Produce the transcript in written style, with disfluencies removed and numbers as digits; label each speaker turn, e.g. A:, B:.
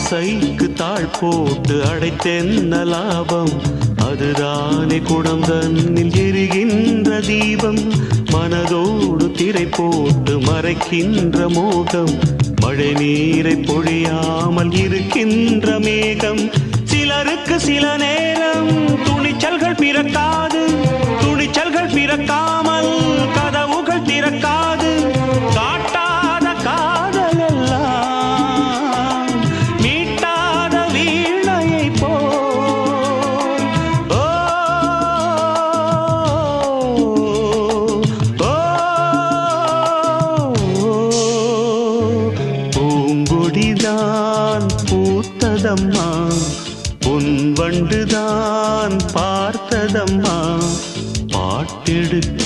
A: ஆசைக்கு தாழ் போட்டு அடைத்தென்ன லாபம்? அதுதானே குடம் தன்னில் எரிகின்ற தீபம். மனதோடு திரை போட்டு மறைக்கின்ற மோகம். மழை நீரை பொழியாமல் இருக்கின்ற மேகம். சிலருக்கு சில நேரம் துணிச்சல்கள் பிறக்காது. துணிச்சல்கள் பிறக்காமல் கதவுகள் திறக்காது. காட்டாத காதல் எல்லாம் மீட்டாத வீணையை போல். ஓ, ஓ, பூங்கொடிதான் பூத்ததம்மா, பொன்வண்டுதான் பார்த்ததம்மா. பாட்டெடுக்க